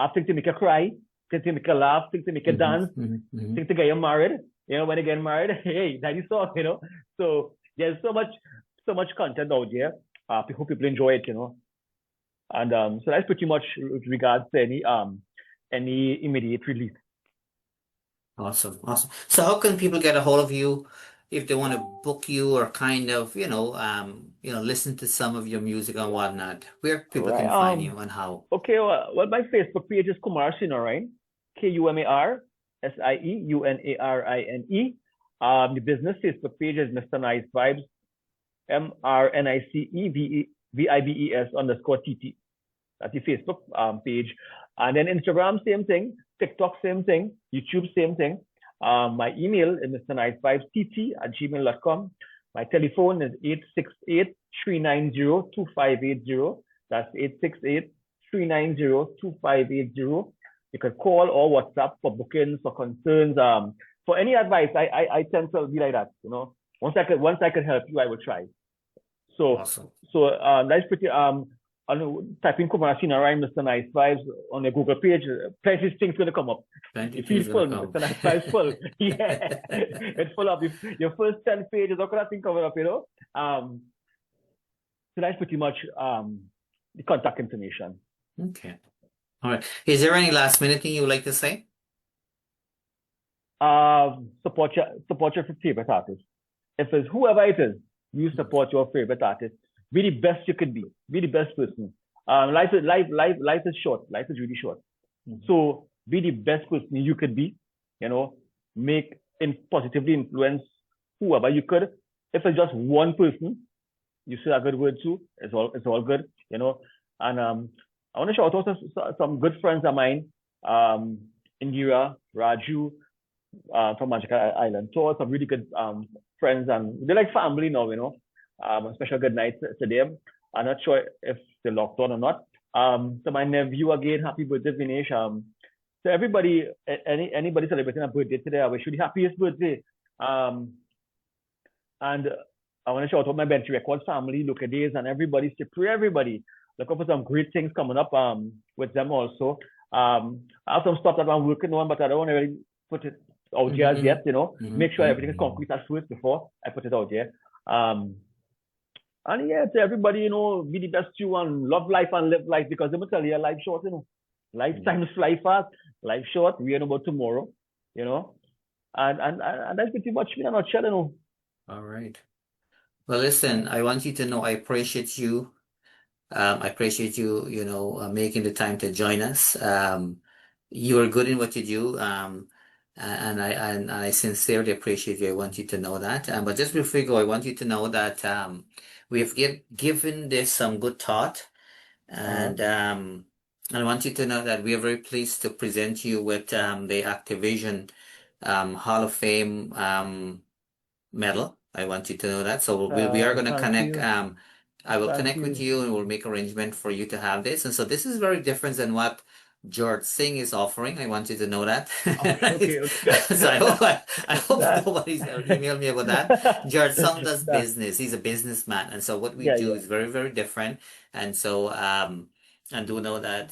have things to make you cry, things to make you laugh, things to make you dance, things to get you married. You know, when you get married, hey, that is song, you know. So there's so much content out here. I hope people enjoy it, you know. And so that's pretty much with regards to any immediate release. Awesome. So how can people get a hold of you if they want to book you or kind of, listen to some of your music and whatnot? Where people can find you and how? Okay, well, my Facebook page is Kumar Sinarine, KUMARSIEUNARINE. The business Facebook page is Mr. Nice Vibes, MRNICEVIBES_TT. That's the Facebook page. And then Instagram, same thing. TikTok, same thing. YouTube, same thing. My email is mrnicevibestt@gmail.com. My telephone is 868-390-2580. That's 868-390-2580. You can call or WhatsApp for bookings, for concerns, for any advice. I tend to be like that, you know. Once I can help you, I will try. So awesome. So that's pretty type in Kumar Sinarine, Mr. Nice Vibes on the Google page. Plenty of things gonna come up. It feels full. Mr. Nice Vibes full. Yeah, it's full up. Your first 10 pages, all kind of thing coming up, you know. So that's pretty much the contact information. Okay. All right. Is there any last minute thing you would like to say? Support your favorite artist. If it's whoever it is, you support your favorite artist. Be the best you can be. Be the best person. Life is short. Life is really short. So be the best person you could be. You know, positively influence whoever you could. If it's just one person, you say a good word too. It's all good. You know. And I want to shout out some good friends of mine. Indira, Raju, from Magic Island. So some really good friends, and they're like family now. You know. A special good night to them. I'm not sure if they're locked on or not. To my nephew again, happy birthday, Vinesh. To everybody, anybody celebrating a birthday today, I wish you the happiest birthday. And I want to shout out my Bench Records family, Look at Days, and everybody. Pray everybody. Look up for some great things coming up with them also. I have some stuff that I'm working on, but I don't want to really put it out here as yet. You know, make sure everything is concrete as first before I put it out there. And yeah, to everybody, you know, be the best you and love life and live life, because they will tell you life short, you know. Lifetime fly fast, life short, we ain't about tomorrow, you know. And that's pretty much me in a nutshell, you know. All right. Well, listen, I want you to know I appreciate you. I appreciate you, making the time to join us. You are good in what you do. And I sincerely appreciate you. I want you to know that. But just before we go, I want you to know that we have given this some good thought, and I want you to know that we are very pleased to present you with the Activision Hall of Fame medal. I want you to know that. So we are going to Thank connect. you. I will Thank connect with you. you and we'll make arrangement for you to have this. And so this is very different than what George Singh is offering. I want you to know that. Okay, okay. So I hope That- nobody's emailed me about that. George Singh does business. He's a businessman. And so what we yeah, do yeah. is very, very different. And so and do know that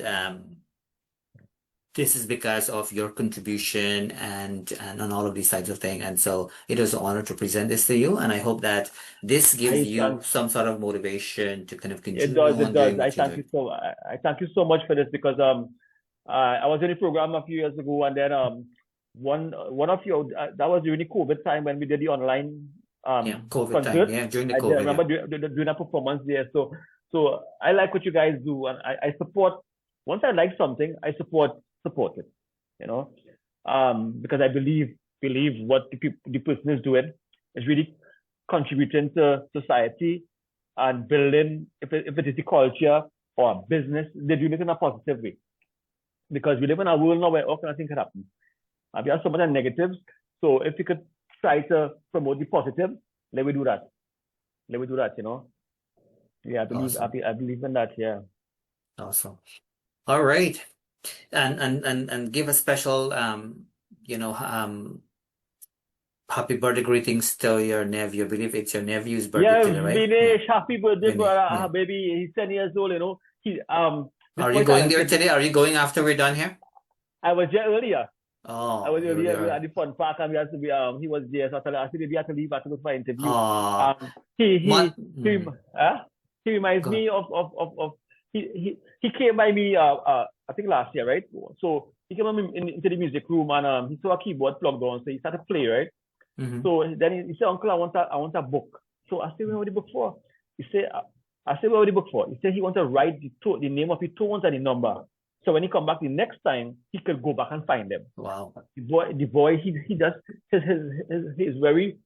this is because of your contribution and on all of these types of things. And so it is an honor to present this to you. And I hope that this gives I you thank some sort of motivation to kind of It continue does, it on does. doing what you're doing. I thank you so much for this because I was in a program a few years ago and then one of you that was during the COVID time when we did the online Yeah, COVID time. concert. Yeah, during the I COVID, yeah. remember doing a performance there. So I like what you guys do and I support. Once I like something, I support it. You know, because I believe what the person is doing is really contributing to society and building, if it is the culture or business, they're doing it in a positive way. Because we live in a world now where all kind of things can happen. And we have so many negatives. So if we could try to promote the positive, let me do that. Let me do that, you know. Yeah, Awesome. I believe in that, yeah. Awesome. All right. And give a special happy birthday greetings to your nephew. I believe it's your nephew's birthday Yeah, today, right? Yeah. Vinesh, happy birthday, Vinny. brother. Yeah. Baby, he's 10 years old, you know. This Are you boy going there talented. today? Are you going after we're done here? I was there earlier. I Oh, was you really earlier at are. the fun park and we had to be he was there, so I said maybe I had to leave after go for an interview. Oh, He what? he he reminds Go. me of he came by me I think last year, right? So he came into the music room and he saw a keyboard plugged on, so he started to play, right? Mm-hmm. So then he said, Uncle, I want a book. So I said, where the book for? He said, I said, where the book for? He said he wants to write the name of the tones and the number. So when he come back the next time, he could go back and find them. Wow. The boy, he just he's very,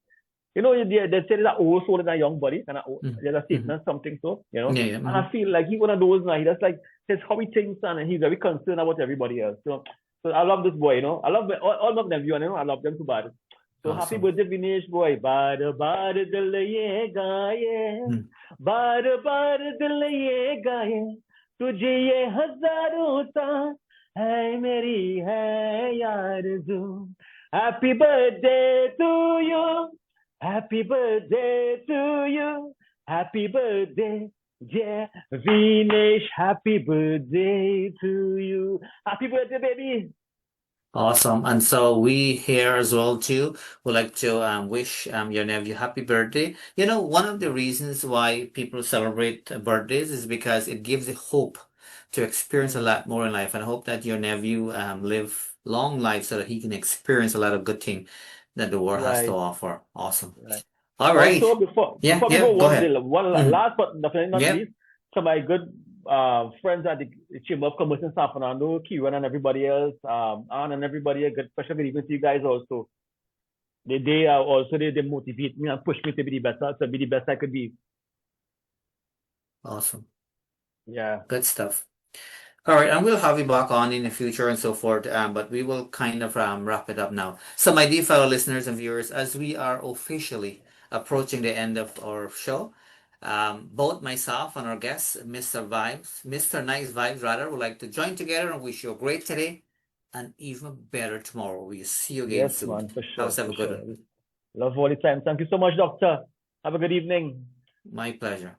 you know, they say there's an old soul in a young body, and there's a statement, something so, you know. Yeah, yeah. And I feel like he's one of those now. He just like says how he thinks, and he's very concerned about everybody else. So I love this boy, you know. I love all of them, you know. I love them too bad. So happy Awesome. birthday, Vinesh boy. Bar bar dil ye gaye, bar bar dil ye gaye, तुझे ये हजारों सा है मेरी है यारज़ू. Happy birthday to you, happy birthday to you, happy birthday, yeah, Vinesh, happy birthday to you. Happy birthday, baby. Awesome. And so we here as well too would like to wish your nephew happy birthday. You know, one of the reasons why people celebrate birthdays is because it gives a hope to experience a lot more in life. And I hope that your nephew live long life so that he can experience a lot of good things that the world has to Right, offer. Awesome. right. All right. Also, Yeah, before we yeah, go, go ahead. one Mhm. last but definitely not Yep. least, to my good friends at the Chamber of Commerce in San Fernando, Kieran and everybody else, Ann and everybody, a good special good evening to you guys also. They are also they motivate me and push me to be the best I could be. Awesome. Yeah. Good stuff. All right, and we'll have you back on in the future and so forth, but we will kind of wrap it up now. So, my dear fellow listeners and viewers, as we are officially approaching the end of our show, both myself and our guest, Mr. Nice Vibes, rather, would like to join together and wish you a great today and even better tomorrow. We'll see you again Yes, soon. man, for Have sure, a for good one. sure. Love all the time. Thank you so much, Doctor. Have a good evening. My pleasure.